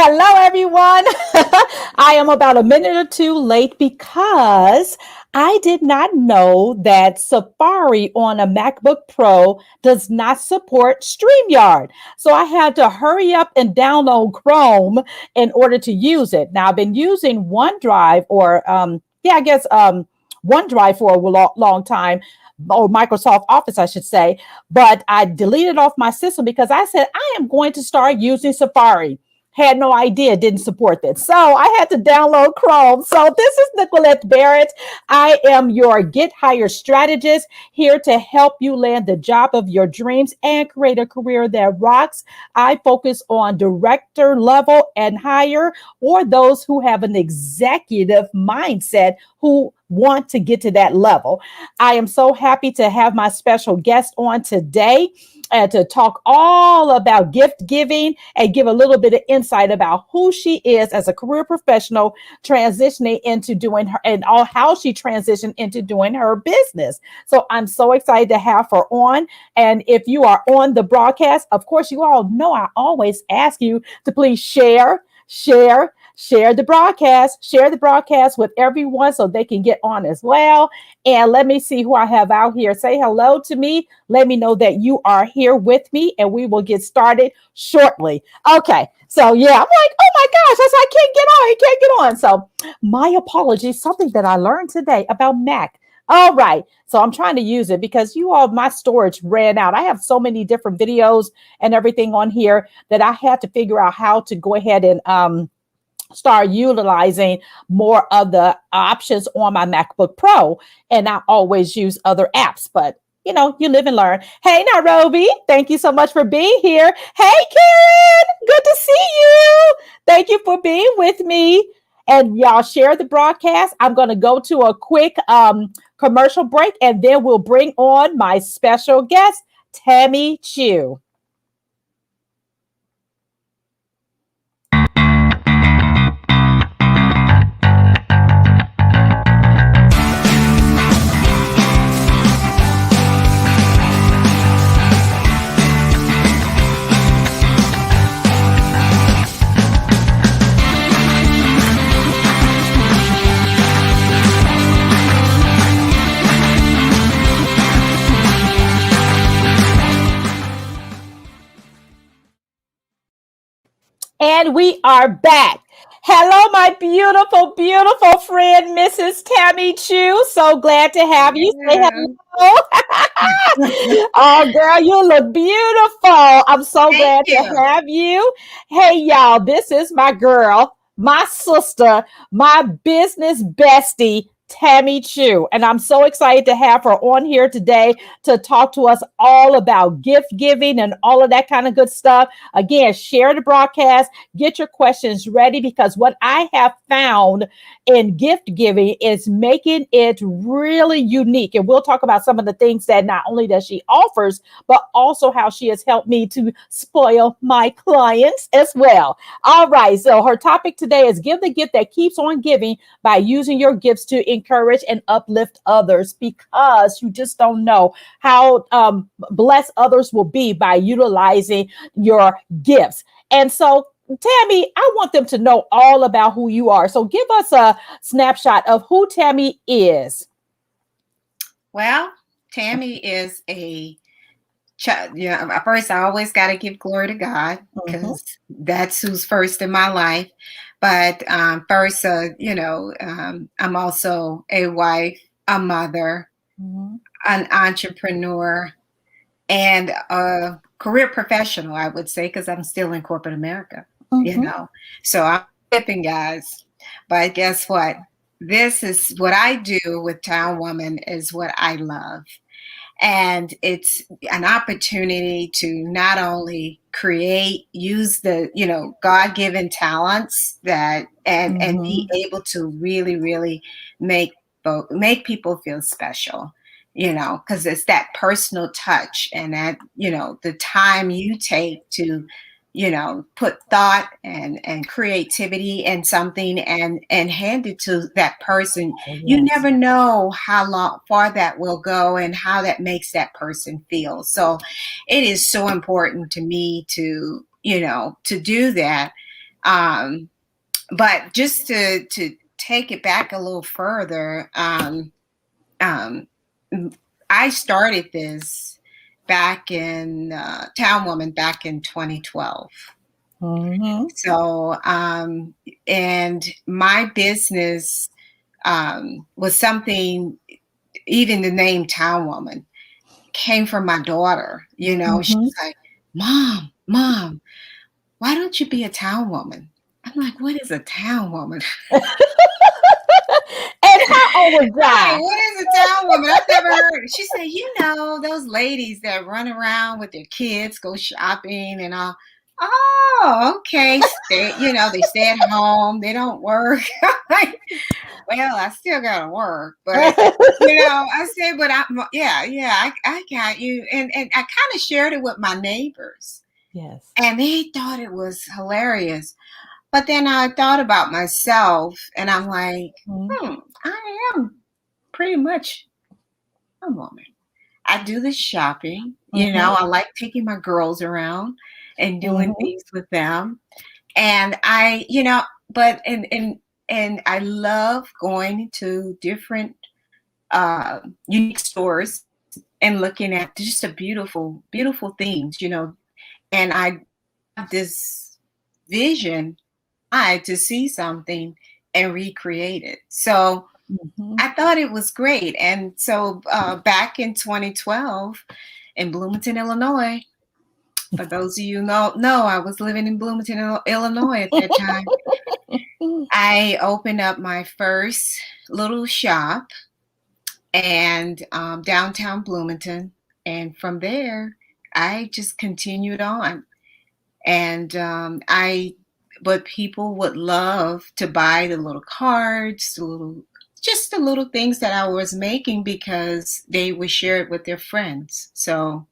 Hello, everyone. I am about a minute or two late because I did not know that Safari on a MacBook Pro does not support StreamYard. So I had to hurry up and download Chrome in order to use it. Now, I've been using OneDrive OneDrive for a long time, or Microsoft Office, I should say. But I deleted off my system because I said I am going to start using Safari. Had no idea, didn't support that. So I had to download Chrome. So this is Nickquolette Barrett. I am your Get Hired strategist, here to help you land the job of your dreams and create a career that rocks. I focus on director level and higher, or those who have an executive mindset who want to get to that level. I am so happy to have my special guest on today and to talk all about gift giving and give a little bit of insight about who she is as a career professional, transitioning into doing her and all how she transitioned into doing her business. So I'm so excited to have her on. And if you are on the broadcast, of course, you all know I always ask you to please share the broadcast with everyone so they can get on as well. And let me see who I have out here. Say hello to me. Let me know that you are here with me, and we will get started shortly. Okay. So yeah, I'm like, oh my gosh, I can't get on. So my apologies. Something that I learned today about Mac. All right. So I'm trying to use it because my storage ran out. I have so many different videos and everything on here that I had to figure out how to go ahead and start utilizing more of the options on my MacBook Pro. And I always use other apps, but you live and learn. Hey, Nairobi, thank you so much for being here. Hey, Karen, good to see you. Thank you for being with me. And y'all share the broadcast. I'm going to go to a quick commercial break, and then we'll bring on my special guest, Tammy Chew. And we are back. Hello, my beautiful, beautiful friend, Mrs. Tammy Chew. So glad to have you. Say hello. Oh, girl, you look beautiful. I'm so glad to have you. Hey, y'all, this is my girl, my sister, my business bestie, Tammy Chew. And I'm so excited to have her on here today to talk to us all about gift giving and all of that kind of good stuff. Again, share the broadcast, get your questions ready, because what I have found in gift giving is making it really unique. And we'll talk about some of the things that not only that she offers, but also how she has helped me to spoil my clients as well. All right. So her topic today is give the gift that keeps on giving by using your gifts to encourage and uplift others, because you just don't know how blessed others will be by utilizing your gifts. And so, Tammy, I want them to know all about who you are. So give us a snapshot of who Tammy is. Well, Tammy is a child. First, I always got to give glory to God, because that's who's first in my life. But first, I'm also a wife, a mother, an entrepreneur, and a career professional, I would say, because I'm still in corporate America, So I'm tipping, guys. But guess what? This is what I do with Towne Woman, is what I love. And it's an opportunity to not only use the, God-given talents and be able to really, really make people feel special, because it's that personal touch and that, the time you take to, put thought and creativity in something and hand it to that person. You never know how far that will go and how that makes that person feel. So it is so important to me to do that, But just to take it back a little further, I started this back in Towne Woman back in 2012. Mm-hmm. So, and my business was something, even the name Towne Woman came from my daughter. You know, she's like, Mom, why don't you be a Towne Woman? I'm like, what is a Towne Woman? And how old was Right, that? what is a Towne Woman? I've never heard. She said, you know, those ladies that run around with their kids, go shopping and all. Oh, okay. They stay at home. They don't work. Like, well, I still gotta work, but I said, but I got you, and I kind of shared it with my neighbors, Yes. and they thought it was hilarious. But then I thought about myself, and I'm like, I am pretty much a woman. I do the shopping, I like taking my girls around and doing things with them. And but and I love going to different unique stores and looking at just a beautiful, beautiful things, and I have this vision to see something and recreate it. So I thought it was great. And so back in 2012 in Bloomington, Illinois, for those of you know, I was living in Bloomington, Illinois at that time. I opened up my first little shop and downtown Bloomington. And from there, I just continued on. And but people would love to buy the little cards, just the little things that I was making because they would share it with their friends. So,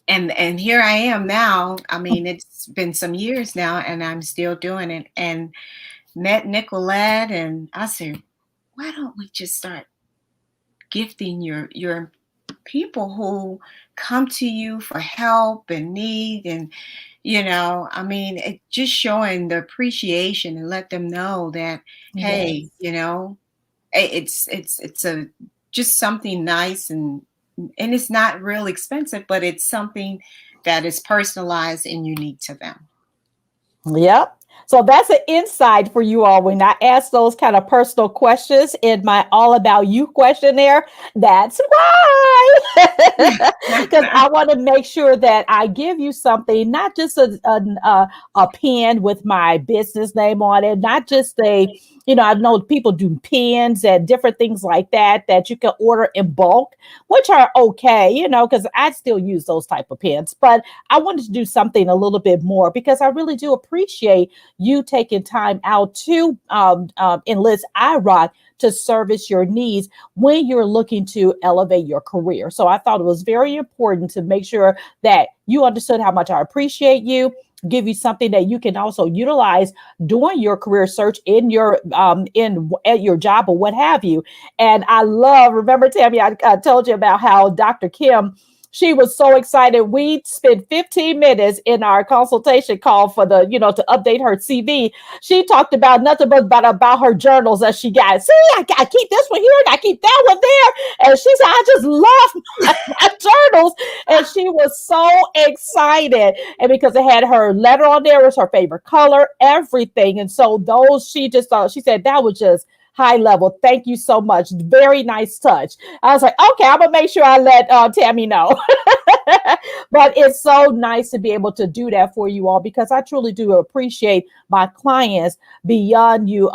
and here I am now. I mean, it's been some years now, and I'm still doing it. And met Nickquolette, and I said, why don't we just start gifting your people who come to you for help and need, and I mean, it just showing the appreciation and let them know that, hey, it's a just something nice, and it's not real expensive, but it's something that is personalized and unique to them. Yep. So that's an insight for you all. When I ask those kind of personal questions in my All About You questionnaire, that's why. Because I want to make sure that I give you something, not just a pen with my business name on it, not just I know people do pens and different things like that you can order in bulk, which are okay, because I still use those type of pens. But I wanted to do something a little bit more because I really do appreciate you taking time out to enlist IROC to service your needs when you're looking to elevate your career. So I thought it was very important to make sure that you understood how much I appreciate you, give you something that you can also utilize during your career search in your at your job or what have you. And I remember, Tammy, I told you about how Dr. Kim, she was so excited. We spent 15 minutes in our consultation call for to update her CV. She talked about nothing but about her journals that she got. See, I keep this one here and I keep that one there. And she said, I just love my journals. And she was so excited. And because it had her letter on there, it was her favorite color, everything. And so she said that was just high level. Thank you so much. Very nice touch. I was like, okay, I'm gonna make sure I let Tammy know. But it's so nice to be able to do that for you all, because I truly do appreciate my clients beyond you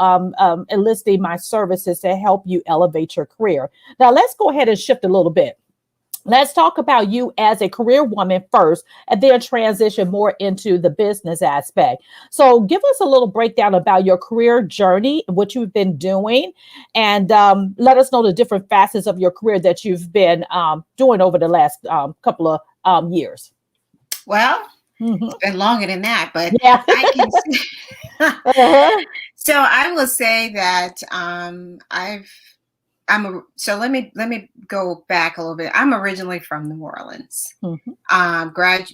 enlisting my services to help you elevate your career. Now let's go ahead and shift a little bit. Let's talk about you as a career woman first, and then transition more into the business aspect. So give us a little breakdown about your career journey, what you've been doing, and let us know the different facets of your career that you've been doing over the last couple of years. Well, it's been longer than that, but yeah. I can So I will say that so let me go back a little bit. I'm originally from New Orleans.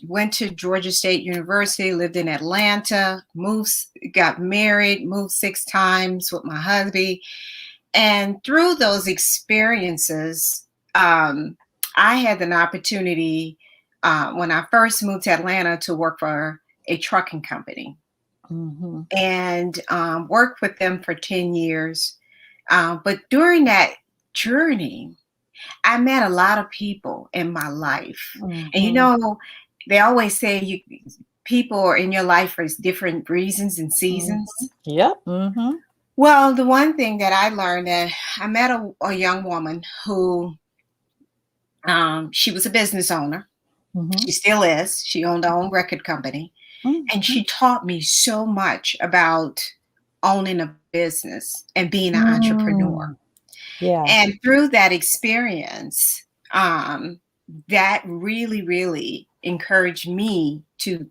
Went to Georgia State University, lived in Atlanta, got married, moved 6 times with my husband. And through those experiences, I had an opportunity when I first moved to Atlanta to work for a trucking company, and worked with them for 10 years. But during that journey, I met a lot of people in my life. And they always say people are in your life for different reasons and seasons. Yep. Well, the one thing that I learned, that I met a young woman who, she was a business owner. She still is. She owned her own record company. And she taught me so much about owning a business and being an entrepreneur. Yeah. And through that experience, that really, really encouraged me to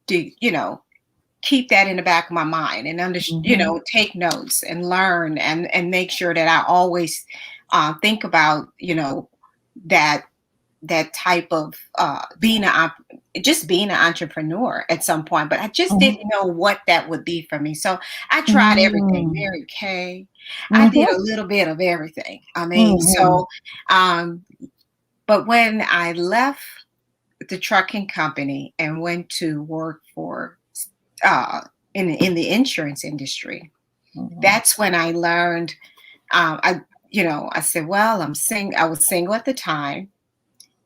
keep that in the back of my mind and take notes and learn and make sure that I always think about, that type of being an entrepreneur at some point. But I just didn't know what that would be for me. So I tried everything. Mary Kay. I did a little bit of everything. I mean, but when I left the trucking company and went to work for in the insurance industry, that's when I learned. I said, well, I was single at the time.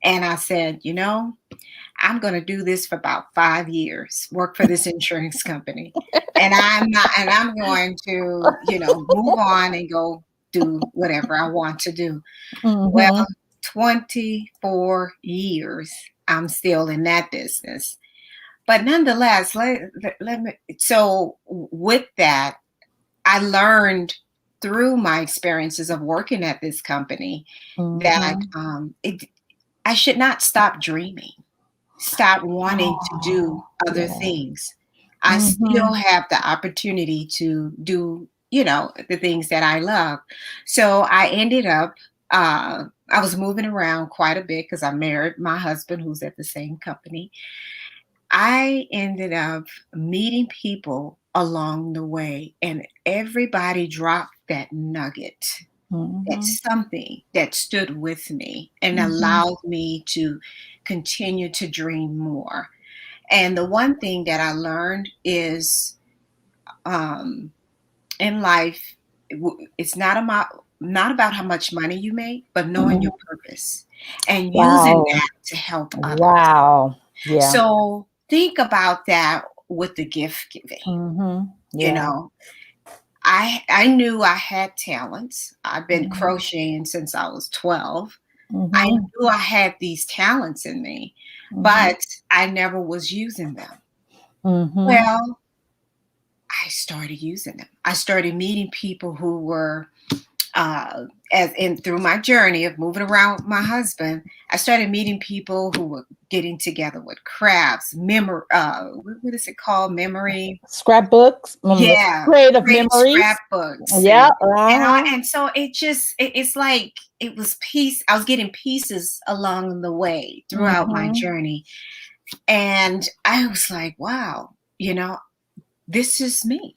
And I said, I'm going to do this for about 5 years, work for this insurance company. And I'm going to, move on and go do whatever I want to do. Well, 24 years, I'm still in that business. But nonetheless, so with that, I learned through my experiences of working at this company that I should not stop dreaming, stop wanting to do other things. I still have the opportunity to do, the things that I love. So I ended up, I was moving around quite a bit because I married my husband who's at the same company. I ended up meeting people along the way, and everybody dropped that nugget. That's something that stood with me and allowed me to continue to dream more. And the one thing that I learned is, in life, it's not about how much money you make, but knowing your purpose and using that to help others. Wow. Yeah. So think about that with the gift giving. I knew I had talents. I've been crocheting since I was 12. I knew I had these talents in me, but I never was using them. Well, I started using them. I started meeting people who were, through my journey of moving around with my husband, I started meeting people who were getting together with crafts, what is it called? Memory scrapbooks. Yeah, Creative memories. Scrapbooks. Yeah, and so it's like it was I was getting pieces along the way throughout my journey, and I was like, wow, this is me.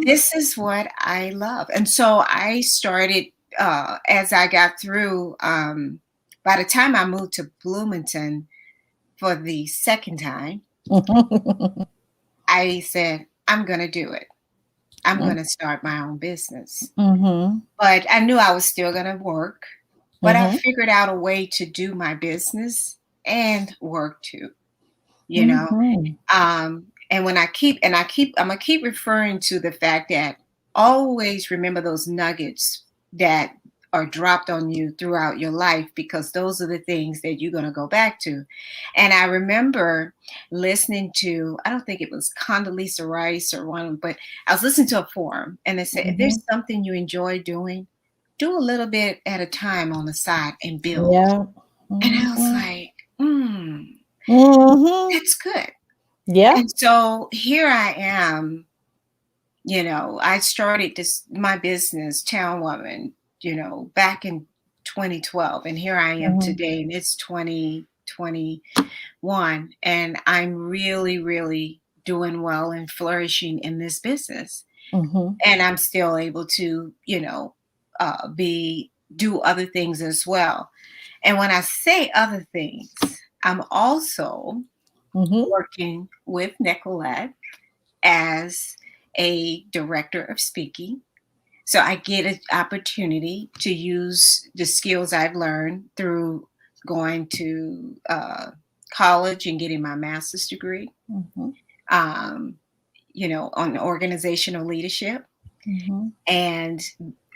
This is what I love. And so I started, as I got through, by the time I moved to Bloomington for the second time, I said, I'm going to do it. I'm going to start my own business. But I knew I was still going to work, but I figured out a way to do my business and work too, and when I'm gonna keep referring to the fact that always remember those nuggets that are dropped on you throughout your life, because those are the things that you're gonna go back to. And I remember listening to, I don't think it was Condoleezza Rice or one, but I was listening to a forum, and they said, if there's something you enjoy doing, do a little bit at a time on the side and build. Yeah. And I was like, that's good. Yeah. And so here I am, I started my business, Towne Woman back in 2012, and here I am today, and it's 2021, and I'm really, really doing well and flourishing in this business. And I'm still able to, do other things as well. And when I say other things, I'm also working with Nickquolette as a director of speaking. So I get an opportunity to use the skills I've learned through going to college and getting my master's degree, on organizational leadership. And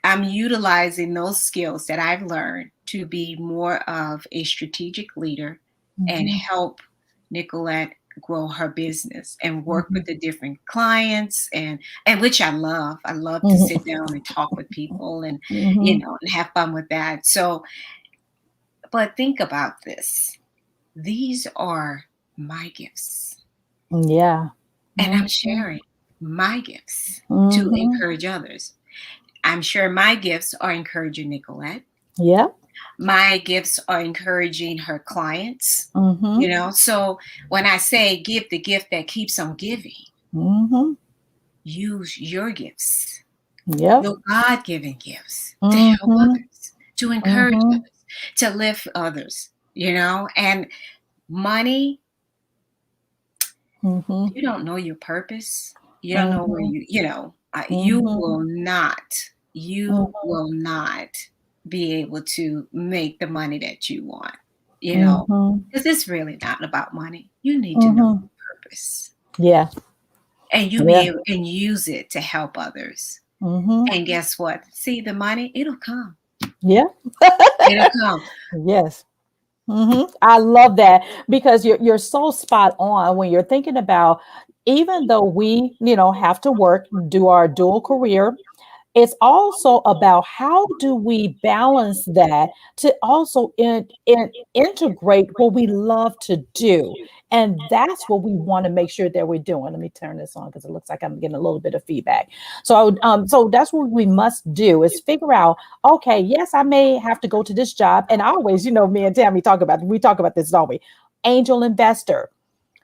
I'm utilizing those skills that I've learned to be more of a strategic leader and help Nickquolette grow her business and work with the different clients, and which I love. I love to sit down and talk with people and and have fun with that. So, but think about this. These are my gifts. Yeah. And I'm sharing my gifts to encourage others. I'm sure my gifts are encouraging Nickquolette. Yeah. My gifts are encouraging her clients. So when I say give the gift that keeps on giving, use your gifts, the God-given gifts, to help others, to encourage others, to lift others, and money, you don't know your purpose. You don't know where you will not be able to make the money that you want, because it's really not about money. You need to know your purpose. Yeah. And you be able and use it to help others. And guess what? See, the money, it'll come. Yeah. It'll come. Yes. I love that, because you're so spot on when you're thinking about, even though we, have to work, do our dual career, it's also about how do we balance that to also integrate what we love to do. And that's what we want to make sure that we're doing. Let me turn this on because it looks like I'm getting a little bit of feedback. So that's what we must do, is figure out, okay, yes, I may have to go to this job. And I always, me and Tammy talk about this, don't we? Angel investor.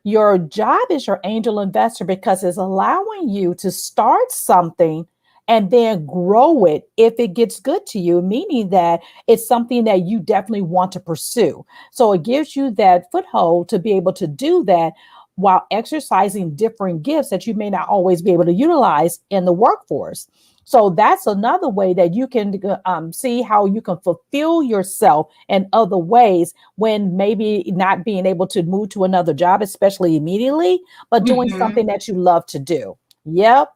Your job is your angel investor because it's allowing you to start something and then grow it if it gets good to you, meaning that it's something that you definitely want to pursue. So it gives you that foothold to be able to do that while exercising different gifts that you may not always be able to utilize in the workforce. So that's another way that you can see how you can fulfill yourself in other ways when maybe not being able to move to another job, especially immediately, but doing something that you love to do. Yep.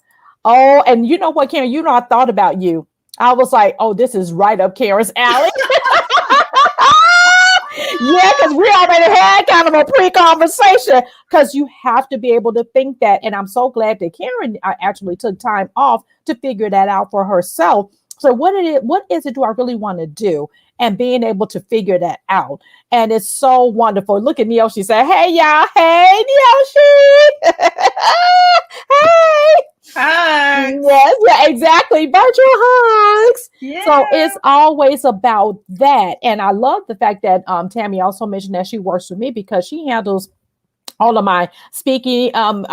Oh, and you know what, Karen, I thought about you. I was like, oh, this is right up Karen's alley. Yeah, because we already had kind of a pre-conversation, because you have to be able to think that. And I'm so glad that Karen actually took time off to figure that out for herself. So what is it do I really want to do? And being able to figure that out. And it's so wonderful. Look at Neil. She said, hey, y'all. Hey, Neil. Hey. Hugs. Yes, yeah, exactly. Virtual hugs. Yeah. So it's always about that. And I love the fact that Tammy also mentioned that she works with me because she handles all of my speaking and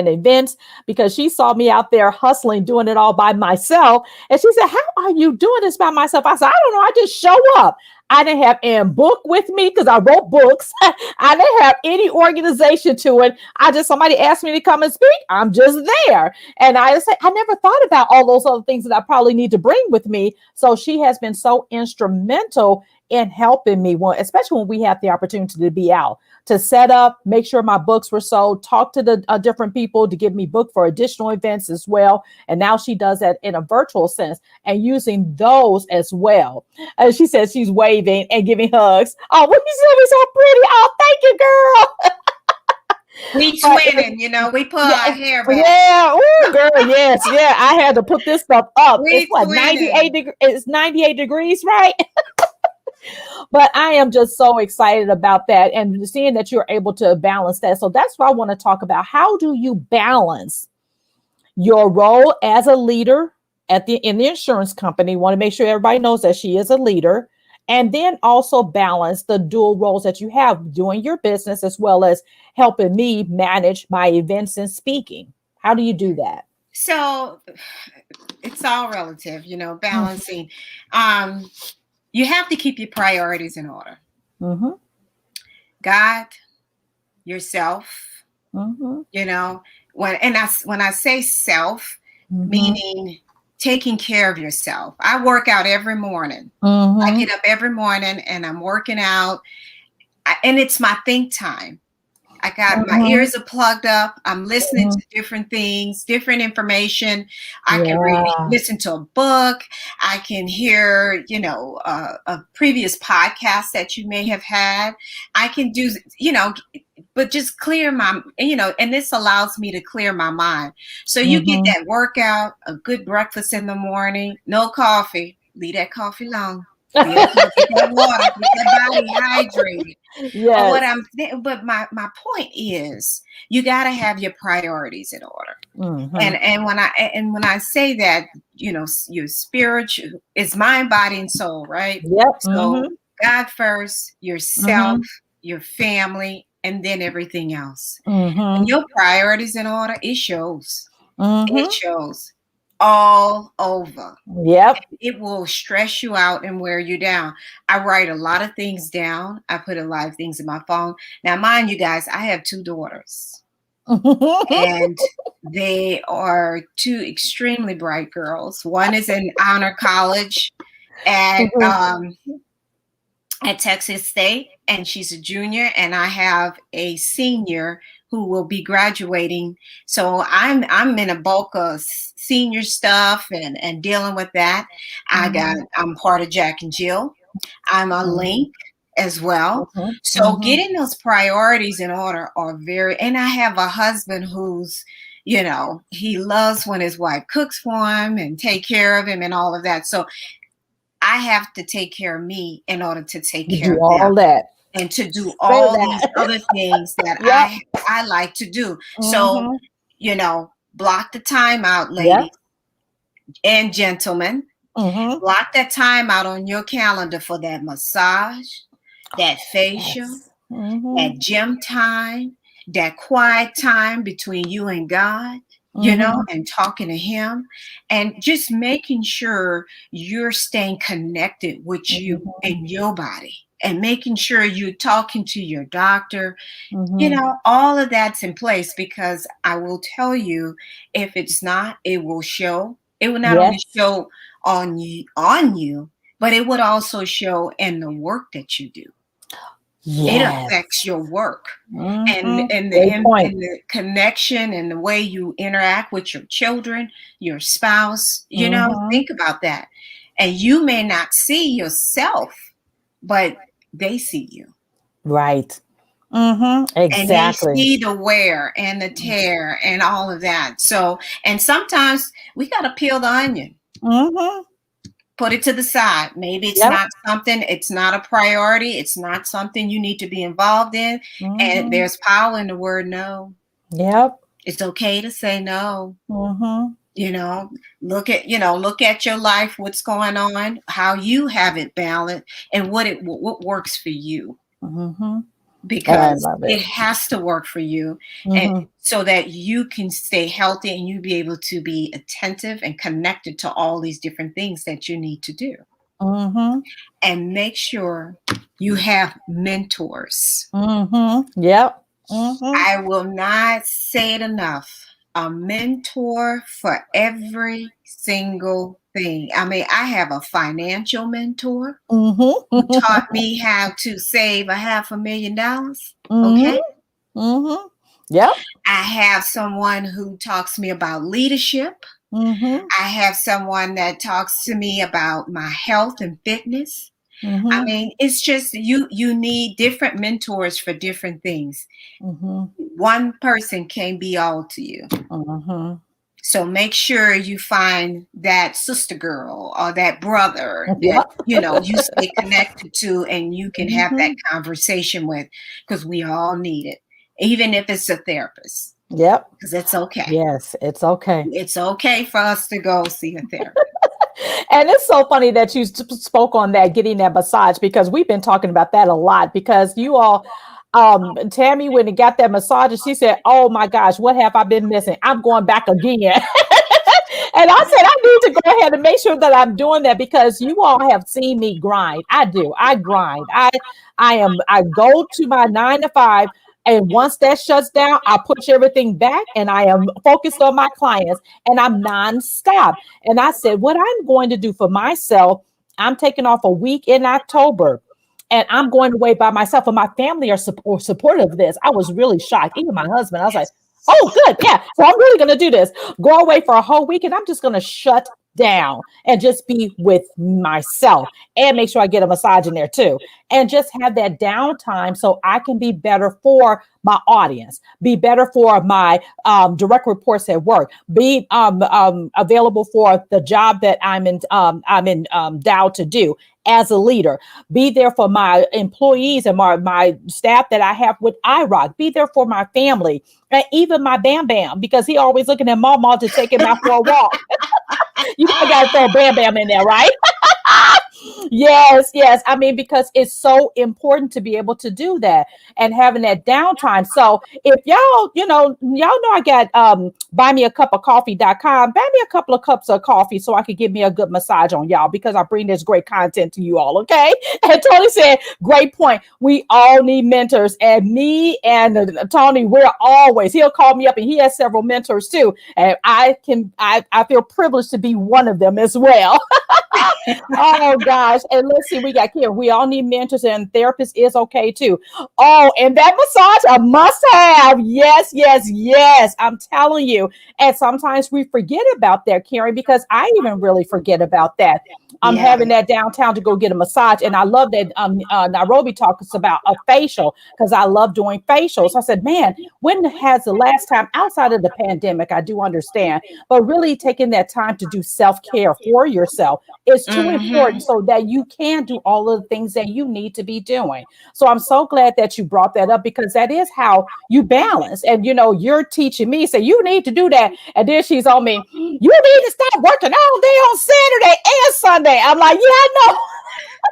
events, because she saw me out there hustling, doing it all by myself. And she said, how are you doing this by myself? I said, I don't know. I just show up. I didn't have any book with me because I wrote books. I didn't have any organization to it. Somebody asked me to come and speak. I'm just there. And I said, I never thought about all those other things that I probably need to bring with me. So she has been so instrumental in helping me, especially when we have the opportunity to be out, to set up, make sure my books were sold, talk to the different people to give me book for additional events as well. And now she does that in a virtual sense and using those as well. She says she's waving and giving hugs. Oh, well, you so pretty. Oh, thank you, girl. We twinning, we pull our hair back. Yeah, ooh, girl, yes, yeah. I had to put this stuff up. It's 98 It's 98 degrees, right? But I am just so excited about that and seeing that you're able to balance that. So that's what I want to talk about. How do you balance your role as a leader in the insurance company. Want to make sure everybody knows that she is a leader, and then also balance the dual roles that you have doing your business as well as helping me manage my events and speaking. How do you do that? So it's all relative, balancing. You have to keep your priorities in order. Mm-hmm. God, yourself, Mm-hmm. when I say self, Mm-hmm. meaning taking care of yourself. I work out every morning. Mm-hmm. I get up every morning and I'm working out, and it's my think time. I got my ears are plugged up. I'm listening to different things, different information. I can listen to a book. I can hear, a previous podcast that you may have had. I can do, but just clear my, and this allows me to clear my mind. So you get that workout, a good breakfast in the morning, no coffee. Leave that coffee alone. Get that water, get that body hydrated. Yes. But my point is, you got to have your priorities in order. Mm-hmm. And when I say that, your spiritual is mind, body, and soul, right? Yep. So God first, yourself, your family, and then everything else. And your priorities in order, it shows. It shows all over. Yep. It will stress you out and wear you down. I write a lot of things down. I put a lot of things in my phone. Now, mind you guys, I have 2 daughters. And they are 2 extremely bright girls. One is in honor college at Texas State, and she's a junior, and I have a senior who will be graduating. So I'm in a bulk of senior stuff and dealing with that. I'm part of Jack and Jill. I'm a link as well. So getting those priorities in order are and I have a husband who's, he loves when his wife cooks for him and take care of him and all of that. So I have to take care of me in order to take care of all them. that. And to do all these other things that I like to do. So, block the time out, ladies and gentlemen. Block that time out on your calendar for that massage, that facial, that gym time, that quiet time between you and God, and talking to him, and just making sure you're staying connected with you and your body. And making sure you're talking to your doctor, all of that's in place, because I will tell you, if it's not, it will show. It will not only show on you, but it would also show in the work that you do. It affects your work and the connection and the way you interact with your children, your spouse. Think about that. And you may not see yourself, but they see you. Right. Exactly. And they see the wear and the tear and all of that. So, and sometimes we got to peel the onion. Put it to the side. Maybe it's not something, it's not a priority. It's not something you need to be involved in. And there's power in the word no. Yep. It's okay to say no. Look at your life, what's going on, how you have it balanced, and what works for you. Because it has to work for you, and so that you can stay healthy and you be able to be attentive and connected to all these different things that you need to do. And make sure you have mentors. Yep. I will not say it enough. A mentor for every single thing. I mean, I have a financial mentor who taught me how to save $500,000. Okay. Yep. I have someone who talks to me about leadership. I have someone that talks to me about my health and fitness. I mean, it's just you need different mentors for different things. One person can't be all to you. So make sure you find that sister girl or that brother that you stay connected to, and you can have that conversation with, because we all need it, even if it's a therapist. Yep. Because it's okay. Yes, it's okay. It's okay for us to go see a therapist. And it's so funny that you spoke on that, getting that massage, because we've been talking about that a lot, because you all, Tammy, when he got that massage, she said, oh my gosh, what have I been missing? I'm going back again. And I said, I need to go ahead and make sure that I'm doing that, because you all have seen me grind. I do. I grind. I go to my 9 to 5. And once that shuts down, I push everything back and I am focused on my clients and I'm nonstop. And I said, what I'm going to do for myself, I'm taking off a week in October. And I'm going away by myself, and my family are supportive of this. I was really shocked. Even my husband, I was like, oh, good. Yeah. So I'm really going to do this. Go away for a whole week, and I'm just going to shut down and just be with myself, and make sure I get a massage in there too, and just have that downtime so I can be better for my audience, be better for my direct reports at work, be available for the job that I'm endowed to do as a leader, be there for my employees and my staff that I have with iRock, be there for my family, and even my Bam Bam, because he always looking at Mama to take him out for a walk. You got to throw Bam Bam in there, right? Yes, yes. I mean, because it's so important to be able to do that and having that downtime. So if y'all, y'all know I got buymeacupofcoffee.com. Buy me a couple of cups of coffee so I could give me a good massage on y'all, because I bring this great content to you all. Okay. And Tony said, great point. We all need mentors, and me and Tony, he'll call me up, and he has several mentors too. And I feel privileged to be one of them as well. Oh gosh. And let's see, we got here. We all need mentors, and therapists is okay too. Oh, and that massage, a must have. Yes, yes, yes. I'm telling you. And sometimes we forget about that, Karen, because I even really forget about that. I'm having that downtown to go get a massage. And I love that Nairobi talks about a facial, because I love doing facials. I said, man, when has the last time outside of the pandemic? I do understand, but really taking that time to do self-care for yourself is too important, so that you can do all of the things that you need to be doing. So I'm so glad that you brought that up, because that is how you balance. And you're teaching me, say you need to do that. And then she's on me, you need to stop working all day on Saturday and Sunday. I'm like, yeah, I know.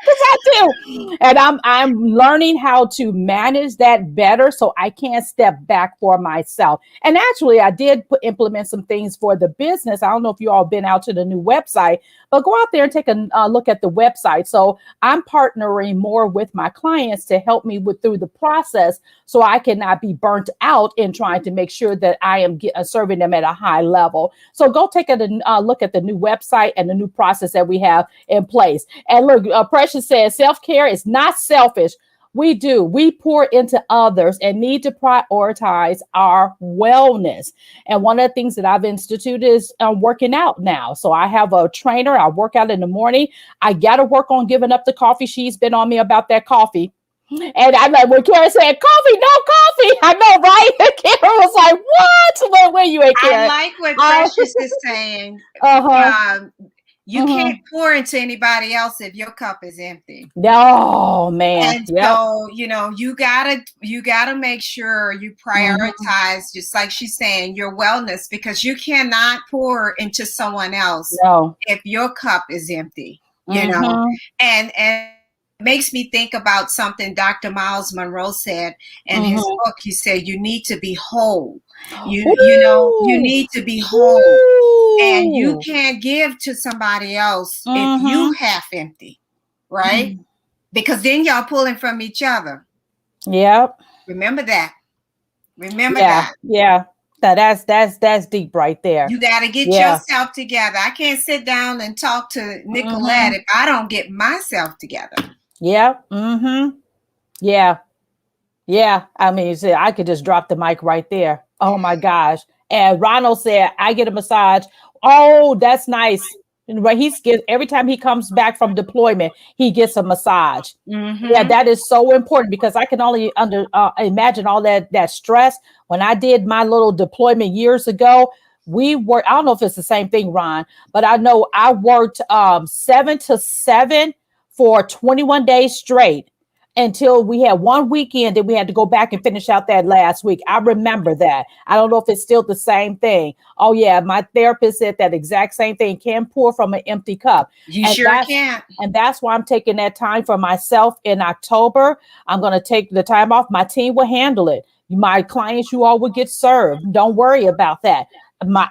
Because I do. And I'm learning how to manage that better, so I can step back for myself. And actually, I did implement some things for the business. I don't know if you all been out to the new website, but go out there and take a look at the website. So I'm partnering more with my clients to help me through the process, so I cannot be burnt out in trying to make sure that I am serving them at a high level. So go take a look at the new website and the new process that we have in place. And look, Precious says self-care is not selfish. We pour into others and need to prioritize our wellness. And one of the things that I've instituted is working out now. So I have a trainer. I work out in the morning. I got to work on giving up the coffee. She's been on me about that coffee. And I'm like, when Karen said coffee, no coffee. I know, right? Karen was like, what? Where you at, Karen? I like what Precious is saying. You can't pour into anybody else if your cup is empty. No, man. And so, you gotta make sure you prioritize, just like she's saying, your wellness, because you cannot pour into someone else if your cup is empty, and it makes me think about something Dr. Miles Monroe said in his book. He said, you need to be whole. You need to be whole. And you can't give to somebody else if you half empty, right? Because then y'all pulling from each other. Yep. Remember that. That. Yeah. That's deep right there. You got to get yourself together. I can't sit down and talk to Nickquolette if I don't get myself together. Yeah. Yeah. Yeah. I mean, I could just drop the mic right there. Oh my gosh. And Ronald said, I get a massage. Oh, that's nice. Right. Every time he comes back from deployment, he gets a massage. Yeah, that is so important, because I can only imagine all that stress. When I did my little deployment years ago, we worked, I don't know if it's the same thing, Ron, but I know I worked 7 to 7 for 21 days straight. until we had one weekend that we had to go back and finish out that last week. I remember that. I don't know if it's still the same thing. Oh yeah, my therapist said that exact same thing. Can pour from an empty cup. You And sure can. and that's why I'm taking that time for myself in October. I'm going to take the time off. My team will handle it. My clients, you all will get served. Don't worry about that.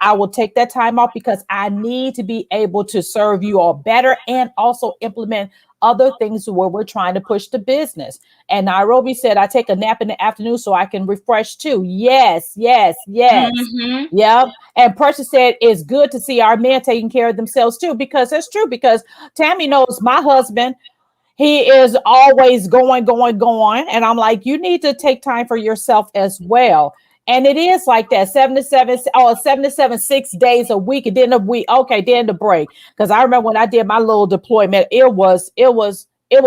I will take that time off because I need to be able to serve you all better and also implement other things where we're trying to push the business. And Nairobi said, I take a nap in the afternoon so I can refresh too. Yes, yes, yes. Mm-hmm. Yep. And Percy said, it's good to see our men taking care of themselves too, because it's true. Because Tammy knows my husband, he is always going. And I'm like, you need to take time for yourself as well. And it is like that 7 to 7, 6 days a week. And then a week. Okay. Then the break. Because I remember when I did my little deployment, it was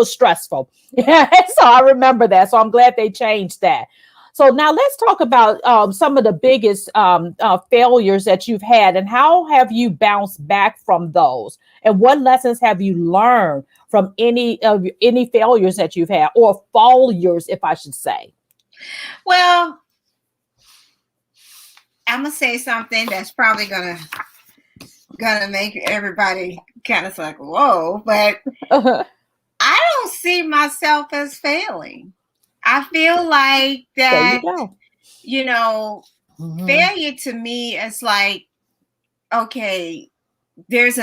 stressful. So I remember that. So I'm glad they changed that. So now let's talk about some of the biggest failures that you've had, and how have you bounced back from those? And what lessons have you learned from any failures that you've had, or failures, if I should say? Well, I'm gonna say something that's probably gonna make everybody kind of like, whoa, but I don't see myself as failing. I feel like that, failure to me is like, okay, there's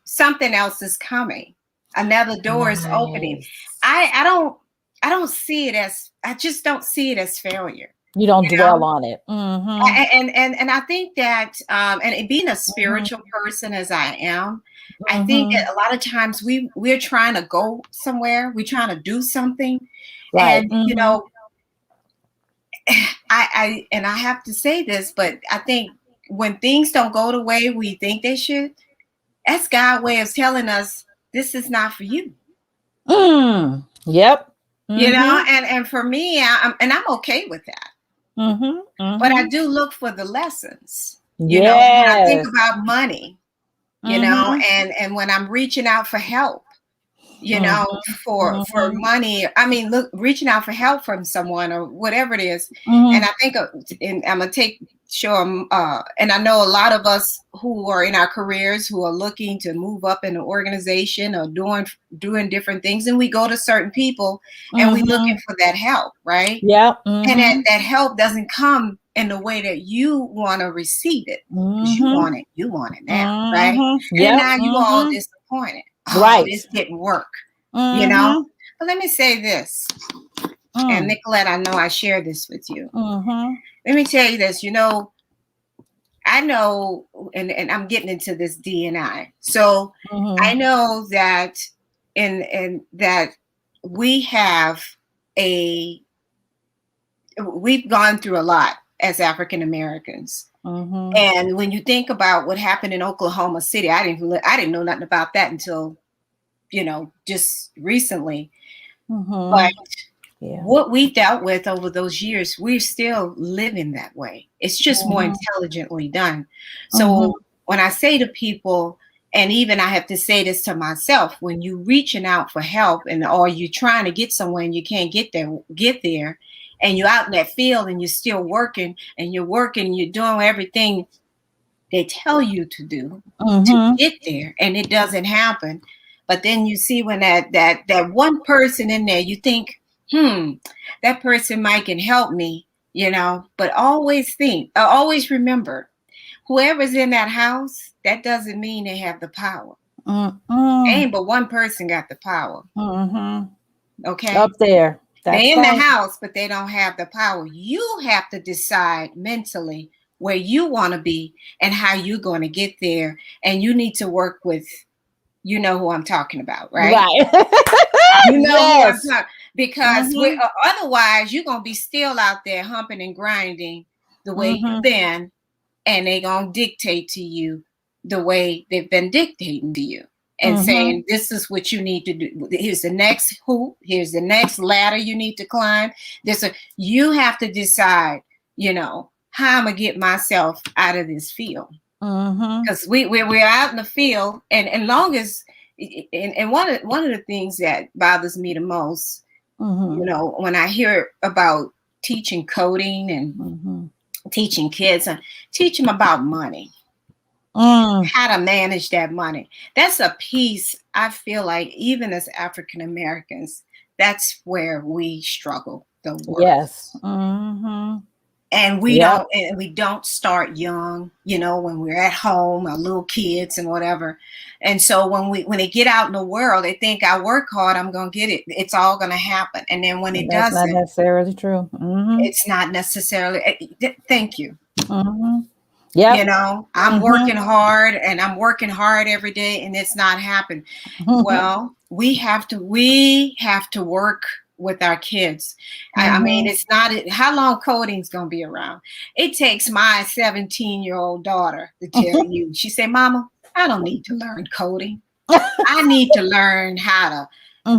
something else is coming. Another door is opening. I don't see it as, I just don't see it as failure. You don't dwell on it. And I think that, and being a spiritual person as I am, I think that a lot of times we're trying to go somewhere, we're trying to do something. Right. And, I have to say this, but I think when things don't go the way we think they should, that's God's way of telling us this is not for you. Yep. And for me, I'm okay with that. But I do look for the lessons. When I think about money, and when I'm reaching out for help, for money. I mean, look, reaching out for help from someone or whatever it is. And I think, and I'm gonna and I know a lot of us who are in our careers who are looking to move up in an organization or doing different things, and we go to certain people and we're looking for that help, right? Yeah. And that help doesn't come in the way that you want to receive it. You want it now, right? And now you all disappointed. Right. This didn't work, But let me say this, and Nickquolette, I know I share this with you. Let me tell you this, I know, and I'm getting into this D&I. So I know that that we've gone through a lot as African Americans. And when you think about what happened in Oklahoma City, I didn't know nothing about that until, just recently. But what we dealt with over those years, we're still living that way. It's just more intelligently done. So when I say to people, and even I have to say this to myself, when you're reaching out for help or you're trying to get somewhere and you can't get there, and you're out in that field and you're still working and you're doing everything they tell you to do to get there, and it doesn't happen. But then you see when that one person in there, you think, that person might can help me, but always remember, whoever's in that house, that doesn't mean they have the power. Ain't but one person got the power. Okay. Up there. They're in the house, but they don't have the power. You have to decide mentally where you want to be and how you're going to get there. And you need to work with, who I'm talking about, right? Right. Who I'm talking, because otherwise you're going to be still out there humping and grinding the way you've been, and they're going to dictate to you the way they've been dictating to you. And saying, this is what you need to do. Here's the next hoop. Here's the next ladder you need to climb. You have to decide, how I'm going to get myself out of this field. Because we're out in the field. And long as, and one of the things that bothers me the most You know, when I hear about teaching coding and teaching kids, teach them about money, how to manage that money. That's a piece I feel like even as African Americans, that's where we struggle the worst. Yes. And we don't start young, you know, when we're at home, our little kids and whatever. And so when they get out in the world, they think I work hard, I'm gonna get it. It's all gonna happen. And then when it doesn't, that's not necessarily true. It's not necessarily. Thank you. Yeah. You know, I'm working hard and I'm working hard every day, and it's not happening. Well, we have to work with our kids. I mean, it's not how long coding's gonna be around. It takes my 17-year-old daughter to tell you. She said, "Mama, I don't need to learn coding. I need to learn how to,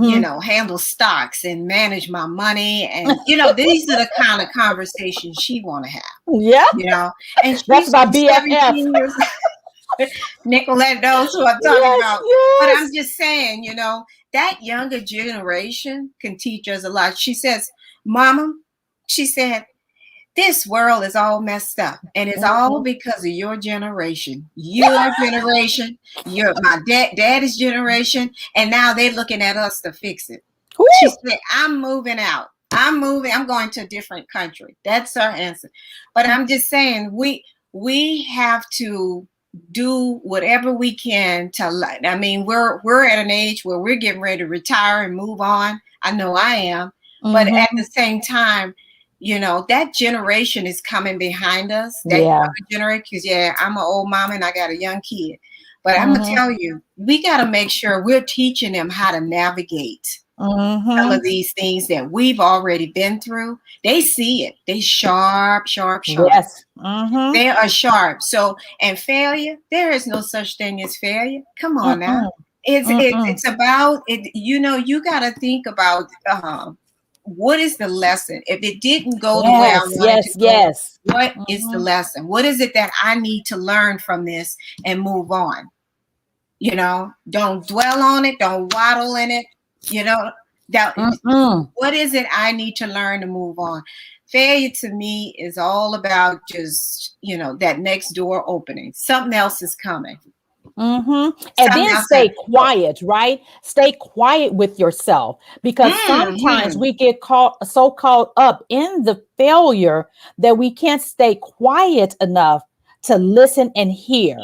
you know, handle stocks and manage my money." And you know, these are the kind of conversations she want to have. Yeah, you know, and that's my BFF. Nickquolette knows who I'm talking about. But I'm just saying, you know, that younger generation can teach us a lot. She says, "Mama," she said, "this world is all messed up, and it's all because of your generation, my daddy's generation, and now they're looking at us to fix it." Woo! She said, "I'm moving out. I'm going to a different country." That's her answer. But I'm just saying, we have to do whatever we can to. I mean, we're at an age where we're getting ready to retire and move on. I know I am, but at the same time, you know, that generation is coming behind us. That younger generation, because I'm an old mama and I got a young kid. But I'm gonna tell you, we got to make sure we're teaching them how to navigate some of these things that we've already been through. They see it. They sharp. Yes. They are sharp. So, and failure, there is no such thing as failure. Come on now. It's about it. You know, you got to think about what is the lesson? If it didn't go the way I wanted to go, what is the lesson? What is it that I need to learn from this and move on? You know, don't dwell on it. Don't waddle in it. You know, what is it I need to learn to move on? Failure to me is all about just, you know, that next door opening. Something else is coming. And then stay quiet, right? Stay quiet with yourself, because sometimes we get so caught up in the failure that we can't stay quiet enough to listen and hear.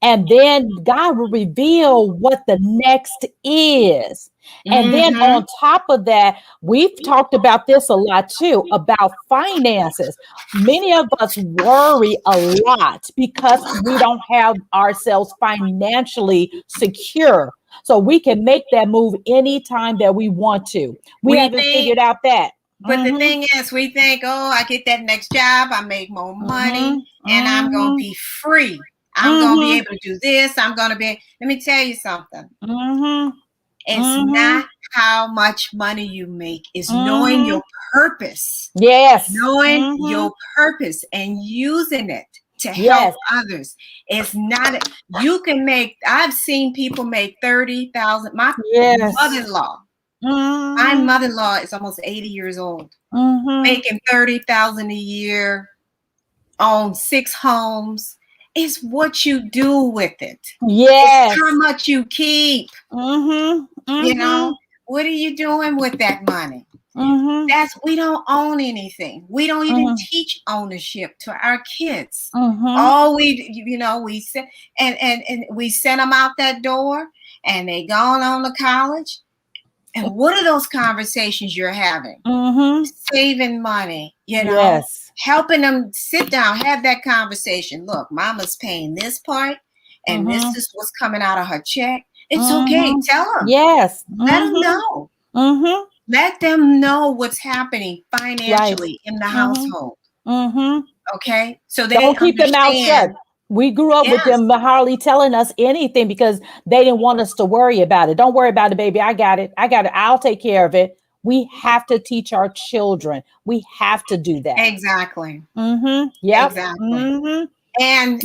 And then God will reveal what the next is. And then on top of that, we've talked about this a lot too, about finances. Many of us worry a lot because we don't have ourselves financially secure. So we can make that move anytime that we want to. We haven't figured out that. But the thing is, we think, oh, I get that next job, I make more money, and I'm going to be free. I'm going to be able to do this. I'm going to be, let me tell you something. It's not how much money you make. It's knowing your purpose. Yes. Knowing your purpose and using it to help others. It's not, you can make, I've seen people make 30,000. My mother-in-law, my mother-in-law is almost 80 years old, making 30,000 a year, own 6 homes. It's what you do with it. Yes. It's how much you keep. You know, what are you doing with that money? We don't own anything. We don't even teach ownership to our kids. All we send and we send them out that door, and they gone on to college. And what are those conversations you're having? Saving money, you know, helping them sit down, have that conversation. Look, mama's paying this part, and this is what's coming out of her check. It's okay. Tell them. Yes. Let them know. Let them know what's happening financially in the household. Okay. So they don't keep them out shut. We grew up with them hardly telling us anything because they didn't want us to worry about it. Don't worry about it, baby. I got it. I'll take care of it. We have to teach our children. We have to do that. Exactly. Yeah. Exactly. And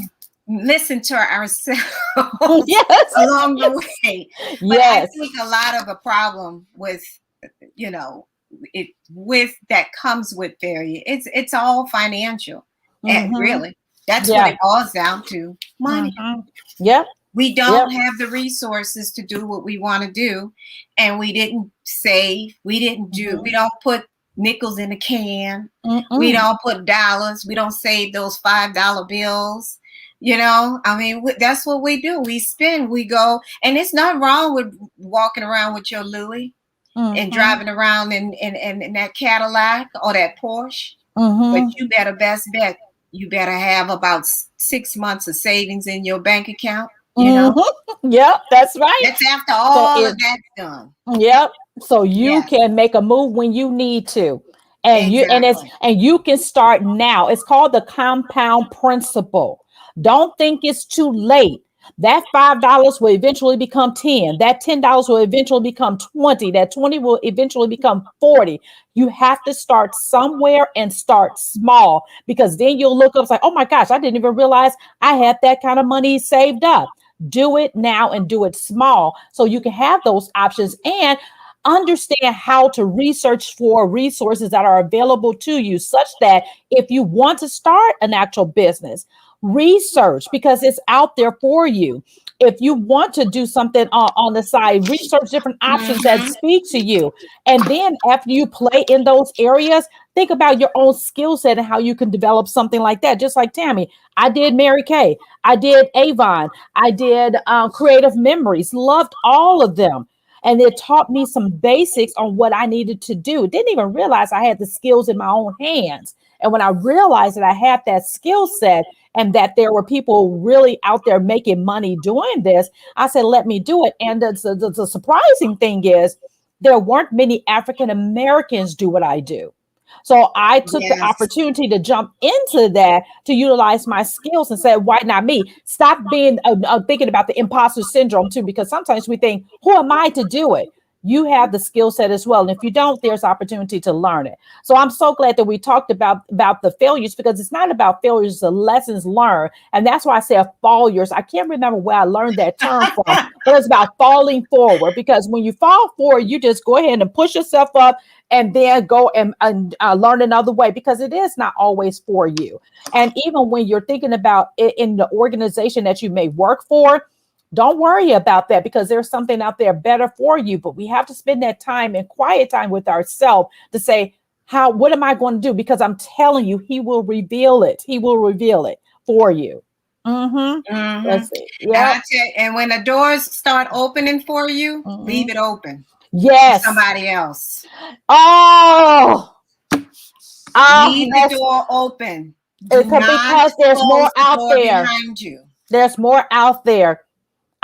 listen to ourselves along the way. But I think a lot of the problem with you know, it with that comes with failure. It's all financial. And really, that's what it boils down to. Money. Yep. We don't have the resources to do what we want to do. And we didn't save. We didn't do, we don't put nickels in a can. We don't put dollars. We don't save those $5 bills. You know, I mean, that's what we do. We spend, we go, and it's not wrong with walking around with your Louis and driving around in that Cadillac or that Porsche. But you better best bet, you better have about 6 months of savings in your bank account. You know? Yep, that's right. That's after all of that's done. Yep. So you can make a move when you need to. And you can start now. It's called the compound principle. Don't think it's too late. That $5 will eventually become 10. That $10 will eventually become 20. That 20 will eventually become 40. You have to start somewhere and start small, because then you'll look up like, oh my gosh, I didn't even realize I had that kind of money saved up. Do it now and do it small so you can have those options and understand how to research for resources that are available to you, such that if you want to start an actual business, research, because it's out there for you. If you want to do something on the side, research different options that speak to you. And then after you play in those areas, think about your own skill set and how you can develop something like that. Just like Tammy, I did Mary Kay, I did Avon, I did Creative Memories, loved all of them. And it taught me some basics on what I needed to do. Didn't even realize I had the skills in my own hands. And when I realized that I had that skill set and that there were people really out there making money doing this, I said, let me do it. And the surprising thing is there weren't many African Americans do what I do. So I took the opportunity to jump into that, to utilize my skills, and said, why not me? Stop being thinking about the imposter syndrome too, because sometimes we think, who am I to do it? You have the skill set as well. And if you don't, there's opportunity to learn it. So I'm so glad that we talked about the failures, because it's not about failures, it's the lessons learned. And that's why I say failures. I can't remember where I learned that term from, but it's about falling forward, because when you fall forward, you just go ahead and push yourself up and then go and learn another way, because it is not always for you. And even when you're thinking about it in the organization that you may work for, don't worry about that, because there's something out there better for you. But we have to spend that time and quiet time with ourselves to say, what am I going to do? Because I'm telling you, he will reveal it. He will reveal it for you. Let's see. Yeah. And when the doors start opening for you, leave it open. Yes. Somebody else. Oh. Leave the door open. Because there's more out there behind you. There's more out there.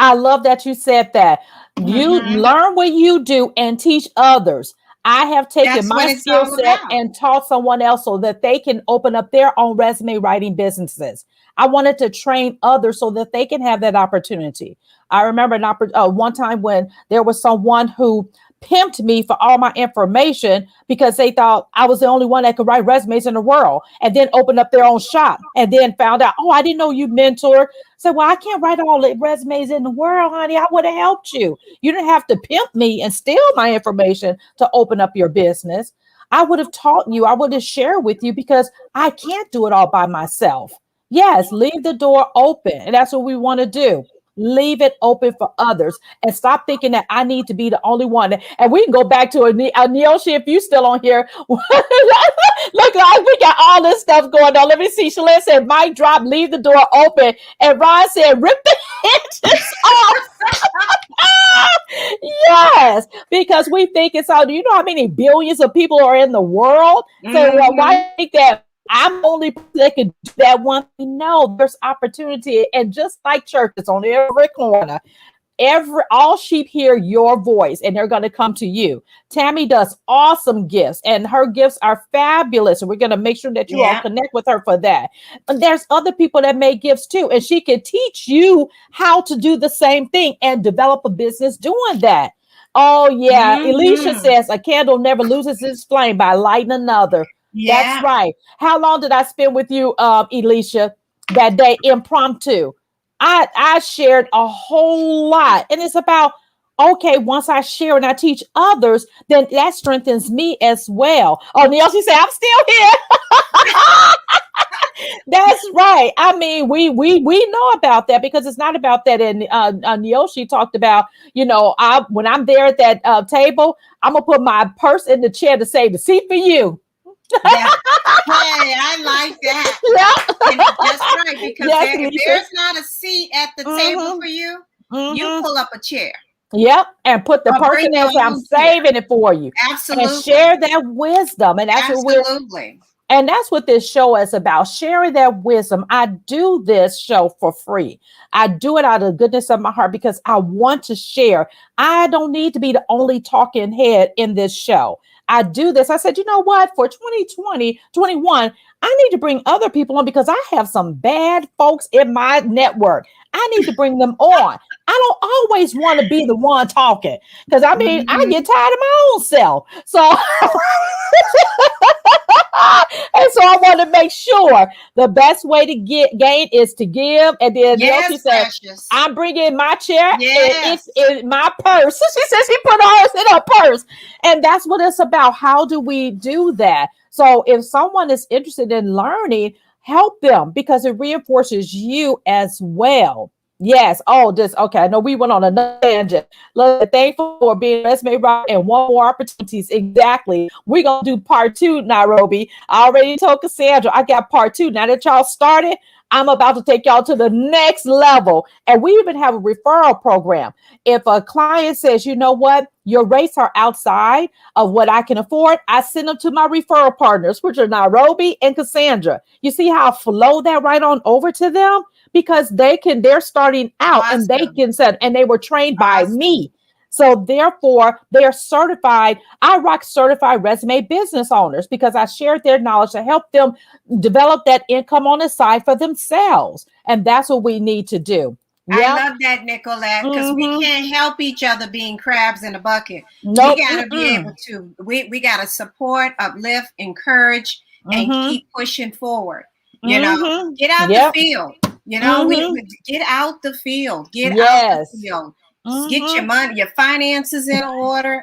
I love that you said that. You learn what you do and teach others. I have taken my skill set and taught someone else so that they can open up their own resume writing businesses. I wanted to train others so that they can have that opportunity. I remember one time when there was someone who pimped me for all my information because they thought I was the only one that could write resumes in the world, and then opened up their own shop and then found out, oh, I didn't know you mentor. So, well, I can't write all the resumes in the world, honey. I would have helped you. You didn't have to pimp me and steal my information to open up your business. I would have taught you. I would have shared with you, because I can't do it all by myself. Yes, leave the door open. And that's what we want to do. Leave it open for others, and stop thinking that I need to be the only one. And we can go back to Neoshi, if you still on here. Look, like we got all this stuff going on. Let me see. Shalane said, mic drop, leave the door open. And Ron said, rip the hinges off. Yes, because we think it's all, you know how many billions of people are in the world? So why think that I'm the only person that can do that one thing? No, there's opportunity. And just like church, it's on every corner. All sheep hear your voice, and they're going to come to you. Tammy does awesome gifts, and her gifts are fabulous. And we're going to make sure that you all connect with her for that. And there's other people that make gifts too, and she can teach you how to do the same thing and develop a business doing that. Oh yeah. Elisha says a candle never loses its flame by lighting another. Yeah. That's right. How long did I spend with you, Elisha, that day impromptu? I shared a whole lot, and it's about, okay, once I share and I teach others, then that strengthens me as well. Oh, Neil, she said, I'm still here. That's right. I mean, we know about that because it's not about that. And Yoshi talked about, I when I'm there at that table, I'm gonna put my purse in the chair to say the seat for you. Hey, I like that. Yep. That's right, because Yes, if Lisa. there's not a seat at the table for you, you pull up a chair. Yep, and put the Or person bring there. your So I'm own chair. saving it for you, Absolutely. and share that wisdom, and that's Absolutely. and that's what this show is about, sharing that wisdom. I do this show for free. I do it out of the goodness of my heart because I want to share. I don't need to be the only talking head in this show. I do this. I said, you know what? For 2020, 21, I need to bring other people on because I have some bad folks in my network. I need to bring them on. I don't always want to be the one talking because I mean, I get tired of my own self. So and so I want to make sure the best way to gain is to give. And then she said, I'm bringing my chair and it's in my purse. She says she put hers in her purse. And that's what it's about. How do we do that? So if someone is interested in learning, help them because it reinforces you as well. Yes. Oh, okay. I know we went on another tangent. Thankful for being resume writer and one more opportunities. Exactly. We're going to do part 2, Nairobi. I already told Cassandra I got part 2. Now that y'all started, I'm about to take y'all to the next level. And we even have a referral program. If a client says, you know what, your rates are outside of what I can afford, I send them to my referral partners, which are Nairobi and Cassandra. You see how I flow that right on over to them? Because they're starting out and they can set, and they were trained by me. So therefore, they're certified. I rock certified resume business owners because I shared their knowledge to help them develop that income on the side for themselves. And that's what we need to do. Yep. I love that, Nickquolette, because we can't help each other being crabs in a bucket. Nope. We got to be able to, we got to support, uplift, encourage, and keep pushing forward. You know, get out the field. You know, we get out the field. Get out the field. Get your money, your finances in order.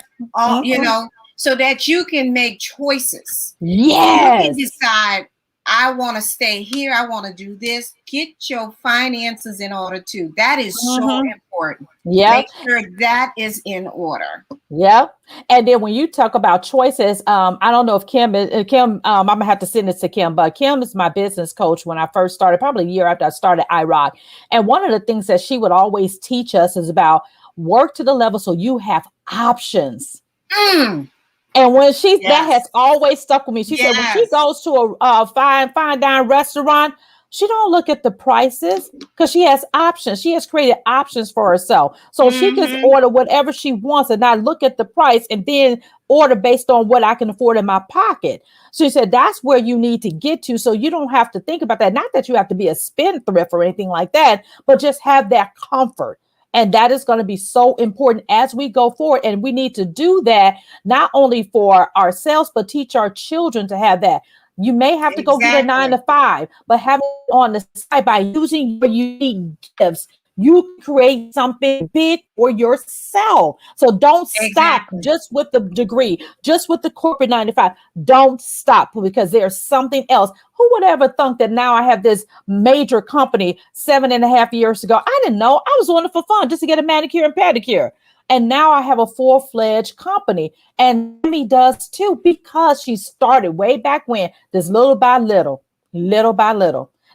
You know, so that you can make choices. Yes. You can decide, I want to stay here. I want to do this. Get your finances in order too. That is so important. Yeah. Make sure that is in order. Yep. And then when you talk about choices, I don't know if Kim, I'm gonna have to send this to Kim, but Kim is my business coach when I first started, probably a year after I started iRock. And one of the things that she would always teach us is about work to the level so you have options. And when that has always stuck with me. She said when she goes to a fine dine restaurant, she don't look at the prices because she has options. She has created options for herself. So she can order whatever she wants and not look at the price and then order based on what I can afford in my pocket. So she said that's where you need to get to. So you don't have to think about that. Not that you have to be a spendthrift or anything like that, but just have that comfort. And that is going to be so important as we go forward. And we need to do that not only for ourselves, but teach our children to have that. You may have to go get a 9 to 5, but have it on the side by using your unique gifts. You create something big for yourself. So don't stop just with the degree, just with the corporate 9 to 5. Don't stop because there's something else. Who would ever think that now I have this major company 7.5 years ago? I didn't know. I was doing it for fun just to get a manicure and pedicure. And now I have a full-fledged company. And Tammy does too, because she started way back when, this little by little.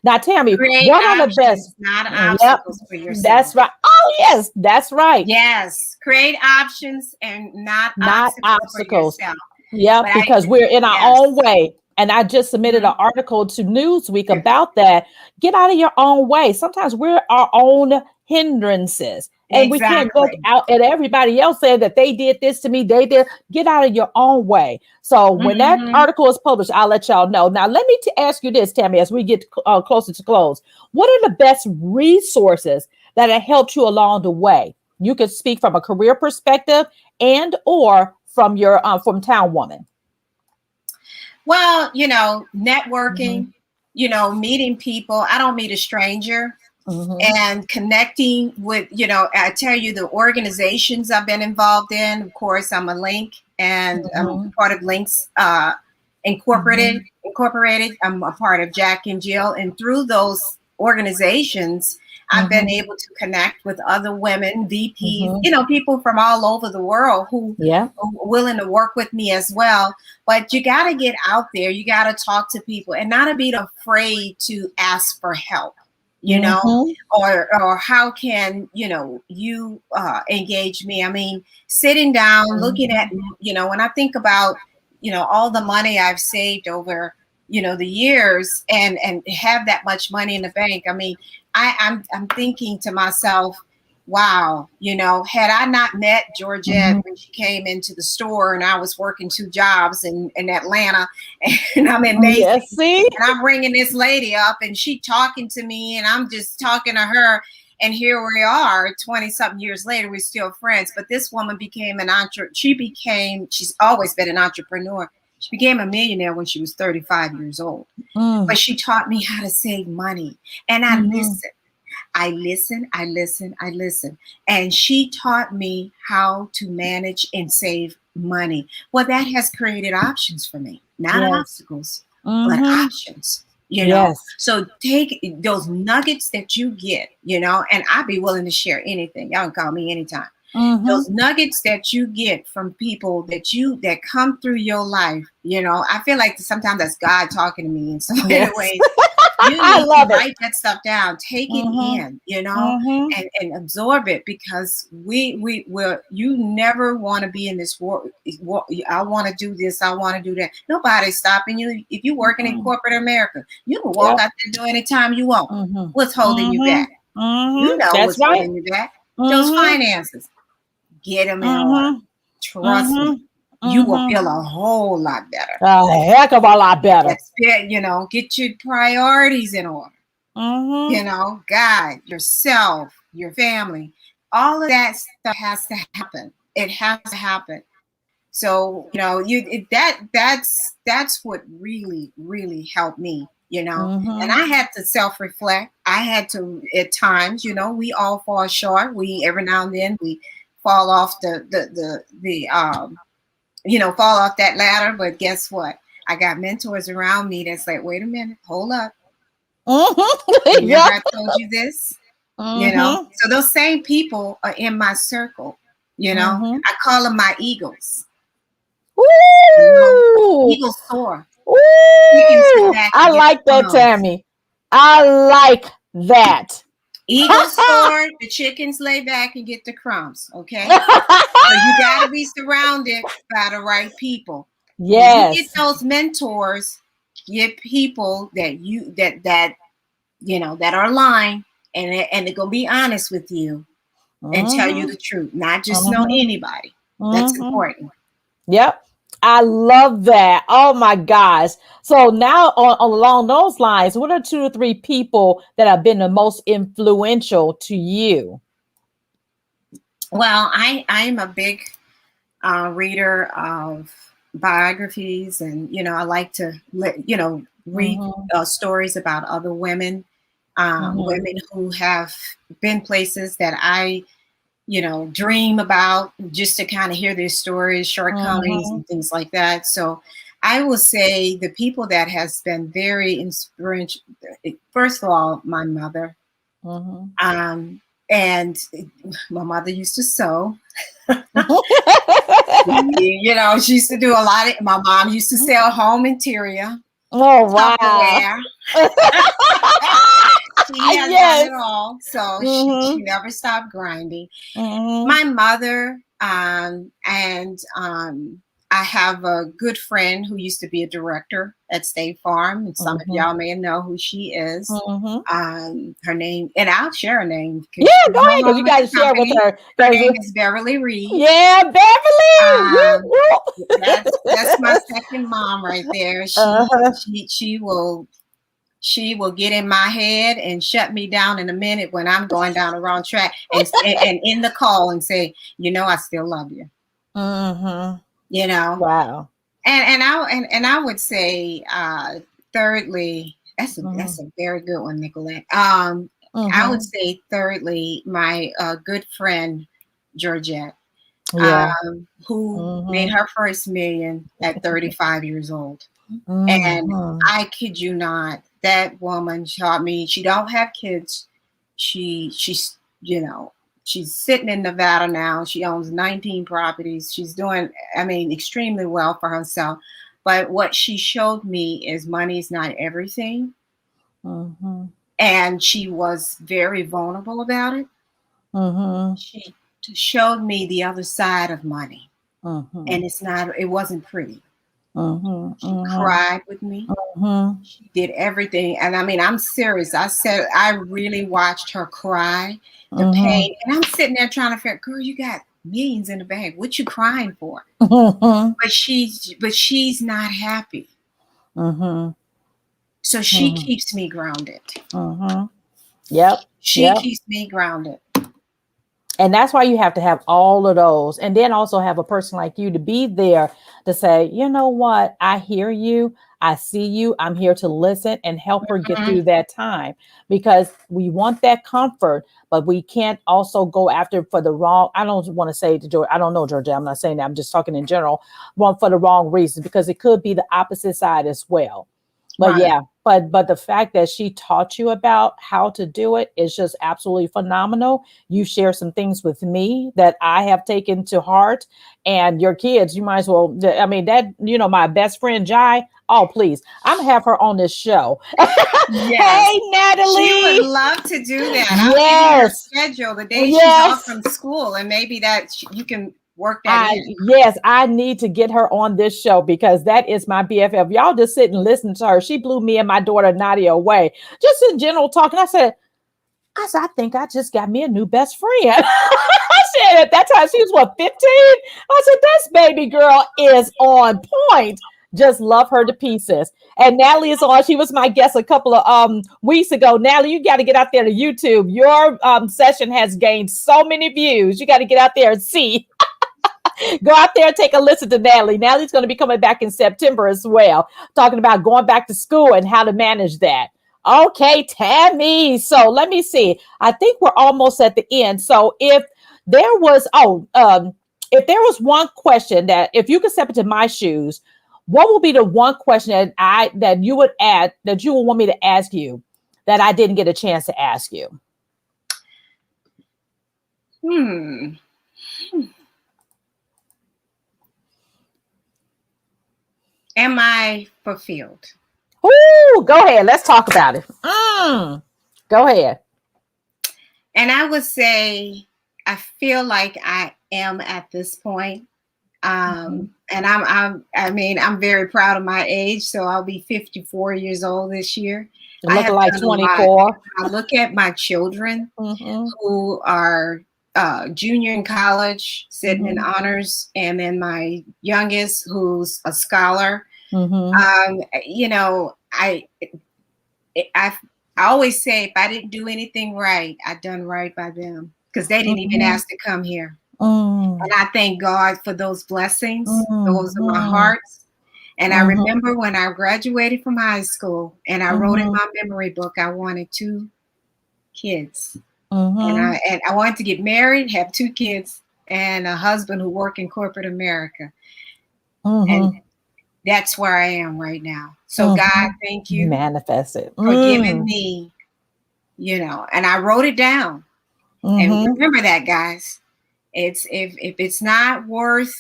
Now, Tammy, what are the best? Not obstacles for yourself. That's right. Oh, yes, that's right. Yes, create options and not obstacles for yourself. Yeah, but because we're in our own way. And I just submitted an article to Newsweek about that. Get out of your own way. Sometimes we're our own hindrances. And we can't look out at everybody else saying that they did this to me. They did. Get out of your own way. So when that article is published, I'll let y'all know. Now, let me ask you this, Tammy, as we get closer to close. What are the best resources that have helped you along the way? You can speak from a career perspective and or from your from Towne Woman. Well, you know, networking, you know, meeting people. I don't meet a stranger. and connecting with, I tell you, the organizations I've been involved in. Of course, I'm a Link, and I'm part of Links Incorporated. I'm a part of Jack and Jill, and through those organizations, I've been able to connect with other women, VPs, people from all over the world who are willing to work with me as well. But you got to get out there. You got to talk to people and not be afraid to ask for help, or how can, you engage me? I mean, sitting down, looking at, when I think about, all the money I've saved over, the years and have that much money in the bank. I mean, I'm thinking to myself, wow, had I not met Georgette when she came into the store and I was working 2 jobs in Atlanta, and I'm in Macy's, and I'm ringing this lady up and she talking to me and I'm just talking to her. And here we are 20 something years later, we're still friends. But this woman became she's always been an entrepreneur. She became a millionaire when she was 35 years old. But she taught me how to save money. And I listened. I listened. And she taught me how to manage and save money. Well, that has created options for me. Not obstacles, but options. So take those nuggets that you get, and I'd be willing to share anything. Y'all can call me anytime. Those nuggets that you get from people that come through your life, I feel like sometimes that's God talking to me in some ways. You need to write that stuff down, take it in, and absorb it, because you never want to be in this war. I want to do this, I want to do that. Nobody's stopping you. If you're working in corporate America, you can walk out the door anytime you want. What's holding you back? What's holding you back. Those finances, get them in order. Trust me. You will feel a whole lot better. A heck of a lot better. Get your priorities in order. God, yourself, your family, all of that stuff has to happen. It has to happen. So, that's what really, really helped me, and I had to self-reflect. I had to, at times, we all fall short. Every now and then we fall off fall off that ladder. But guess what? I got mentors around me that's like, wait a minute, hold up. Remember I told you this? So those same people are in my circle. I call them my eagles. Eagles soar. I like that, Tammy. I like that. Eagles soar, the chickens lay back and get the crumbs. Okay. So you got to be surrounded by the right people. Yes. When you get those mentors, get people that are aligned, and they're gonna be honest with you and tell you the truth, not just know anybody. That's important. Yep. I love that. Oh my gosh. So now along those lines, what are 2 or 3 people that have been the most influential to you? Well, I'm a big reader of biographies, and I like to read stories about other women, women who have been places that I dream about, just to kind of hear their stories, shortcomings and things like that. So I will say the people that has been very inspirational, first of all, my mother. And my mother used to sew. She used to do a lot of, my mom used to sell home interior. Oh, wow. She has done it all. So she never stopped grinding. My mother, and I have a good friend who used to be a director at State Farm, and some of y'all may know who she is. Her name, and I'll share her name. Yeah, go ahead, because you got to share with her. Her name is Beverly Reed. Yeah, Beverly. That's my second mom right there. She will get in my head and shut me down in a minute when I'm going down the wrong track, and in the call and say, I still love you. Wow. And I would say, thirdly, that's a very good one, Nickquolette. I would say thirdly, my good friend, Georgette, Yeah. who made her first million at 35 years old. And I kid you not, that woman taught me. She don't have kids. She's she's sitting in Nevada now. She owns 19 properties. She's doing, I mean, extremely well for herself. But what she showed me is money's not everything. And she was very vulnerable about it. She showed me the other side of money. And it wasn't pretty. She cried with me. She did everything. And I mean, I'm serious. I said, I really watched her cry, the pain. And I'm sitting there trying to figure, girl, you got millions in the bank. What you crying for? But she's not happy. So she keeps me grounded. Yep. She keeps me grounded. And that's why you have to have all of those. And then also have a person like you to be there to say, you know what? I hear you. I see you. I'm here to listen and help her get through that time, because we want that comfort, but we can't also go after for the wrong. I don't want to say to George, I don't know, Georgia. I'm not saying that. I'm just talking in general. One for the wrong reasons, because it could be the opposite side as well. But yeah, but the fact that she taught you about how to do it is just absolutely phenomenal. You share some things with me that I have taken to heart, and your kids, you might as well. I mean, that, my best friend Jai. Oh, please, I'm gonna have her on this show. Yes. Hey, Natalie, she would love to do that. I'll give you her schedule the day she's off from school, and maybe that you can work that in. Yes, I need to get her on this show, because that is my BFF. Y'all just sit and listen to her. She blew me and my daughter Nadia away, just in general talking. I said, I think I just got me a new best friend. I said at that time she was 15. I said, this baby girl is on point. Just love her to pieces. And Natalie is on. She was my guest a couple of weeks ago. Natalie, you got to get out there to YouTube. Your session has gained so many views. You got to get out there and see. Go out there and take a listen to Natalie. Natalie's going to be coming back in September as well, talking about going back to school and how to manage that. Okay, Tammy. So let me see. I think we're almost at the end. So if there was, one question that, if you could step into my shoes, what would be the one question that you would add, that you would want me to ask you that I didn't get a chance to ask you? Am I fulfilled? Ooh, go ahead. Let's talk about it. Go ahead. And I would say, I feel like I am at this point. And I'm very proud of my age. So I'll be 54 years old this year. You look like 24. I look at my children who are junior in college, sitting in honors, and then my youngest, who's a scholar. I always say, if I didn't do anything right, I done right by them, because they didn't even ask to come here. And I thank God for those blessings. Those are my hearts. And I remember when I graduated from high school, and I wrote in my memory book, I wanted 2 kids. And I wanted to get married, have 2 kids, and a husband who worked in corporate America. And that's where I am right now. So God, thank you. Manifest it. For giving me, and I wrote it down. And remember that, guys. If it's not worth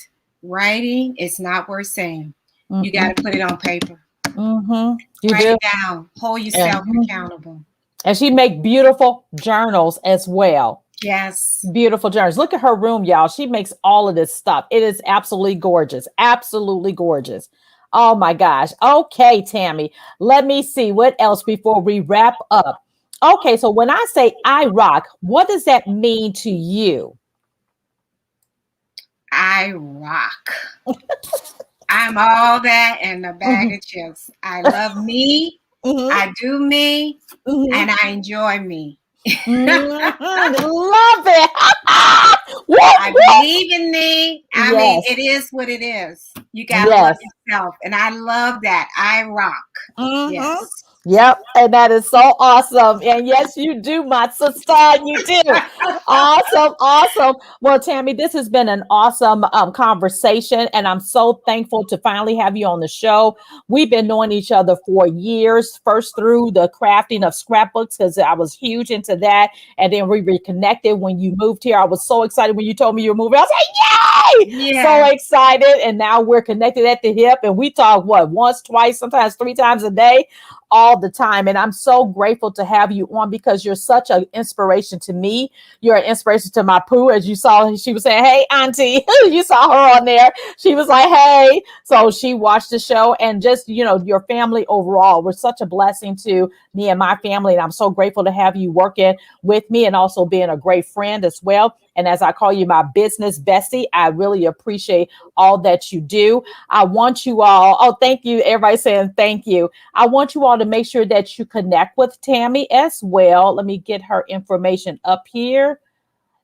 writing, it's not worth saying. You got to put it on paper. Write it down. Hold yourself accountable. And she make beautiful journals as well. Yes. Beautiful journals. Look at her room, y'all. She makes all of this stuff. It is absolutely gorgeous. Absolutely gorgeous. Oh my gosh. Okay, Tammy. Let me see what else before we wrap up. Okay, so when I say I rock, what does that mean to you? I rock. I'm all that and a bag of chips. I love me. I do me, and I enjoy me. Love it. I believe in me. I mean, it is what it is. You gotta love yourself, and I love that. I rock. Yes. Yep, and that is so awesome. And yes, you do, my sister. You do. Awesome, awesome. Well, Tammy, this has been an awesome conversation, and I'm so thankful to finally have you on the show. We've been knowing each other for years, first through the crafting of scrapbooks, because I was huge into that, and then we reconnected when you moved here. I was so excited when you told me you were moving. I was like, yay! Yeah. So excited, and now we're connected at the hip, and we talk once, twice, sometimes 3 times a day, all the time. And I'm so grateful to have you on because you're such an inspiration to me. You're an inspiration to my Pooh. As you saw, she was saying, hey, auntie, you saw her on there. She was like, hey. So she watched the show, and just, your family overall was such a blessing to me and my family. And I'm so grateful to have you working with me and also being a great friend as well. And as I call you my business bestie, I really appreciate all that you do. I want you all, thank you. Everybody saying thank you. I want you all to make sure that you connect with Tammy as well. Let me get her information up here.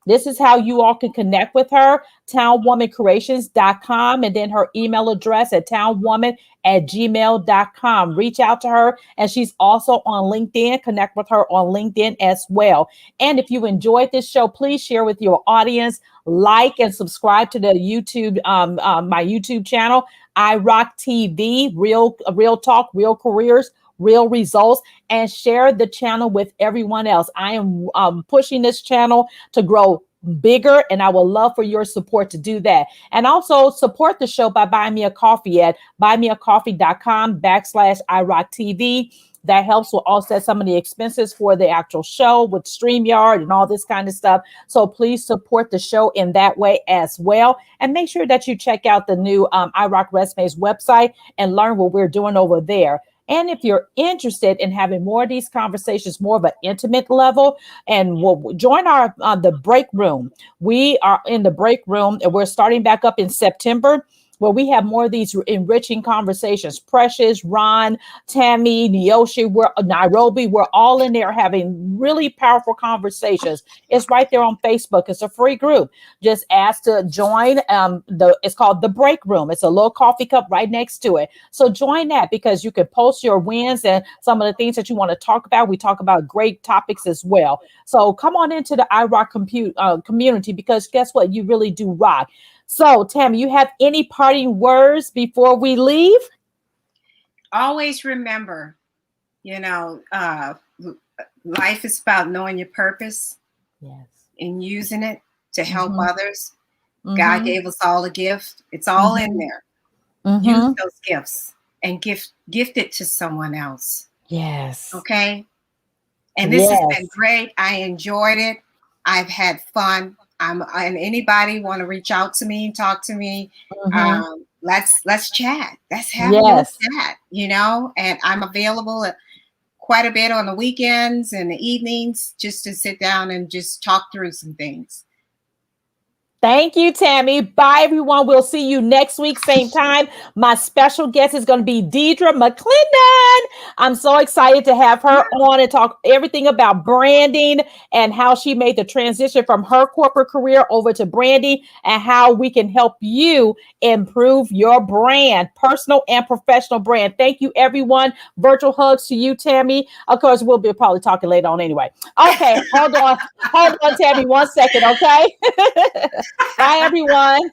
This is how you all can connect with her, TowneWomanCreations.com, and then her email address at TowneWoman@gmail.com. Reach out to her, and she's also on LinkedIn. Connect with her on LinkedIn as well. And if you enjoyed this show, please share with your audience, like and subscribe to the YouTube, my YouTube channel, iRock TV, real talk, real careers, real results, and share the channel with everyone else. I am pushing this channel to grow bigger, and I would love for your support to do that. And also support the show by buying me a coffee at buymeacoffee.com/iRockTV. That helps with offset some of the expenses for the actual show with StreamYard and all this kind of stuff. So please support the show in that way as well. And make sure that you check out the new iRock Resumes website and learn what we're doing over there. And if you're interested in having more of these conversations, more of an intimate level, and we'll join our the break room. We are in the break room, and we're starting back up in September, where we have more of these enriching conversations. Precious, Ron, Tammy, Neoshi, Nairobi, we're all in there having really powerful conversations. It's right there on Facebook. It's a free group. Just ask to join. It's called The Break Room. It's a little coffee cup right next to it. So join that, because you can post your wins and some of the things that you want to talk about. We talk about great topics as well. So come on into the iRock community, because guess what? You really do rock. So, Tammy, you have any parting words before we leave? Always remember, life is about knowing your purpose, yes, and using it to help others. God gave us all a gift. It's all in there. Use those gifts and gift it to someone else. Yes. Okay. And this has been great. I enjoyed it. I've had fun. And anybody want to reach out to me and talk to me, let's chat. Let's have a little chat, and I'm available quite a bit on the weekends and the evenings just to sit down and just talk through some things. Thank you, Tammy. Bye, everyone. We'll see you next week, same time. My special guest is going to be Deidre McClendon. I'm so excited to have her on and talk everything about branding and how she made the transition from her corporate career over to branding, and how we can help you improve your brand, personal and professional brand. Thank you, everyone. Virtual hugs to you, Tammy. Of course, we'll be probably talking later on anyway. Okay, hold on, Tammy, 1 second, okay? Bye, everyone.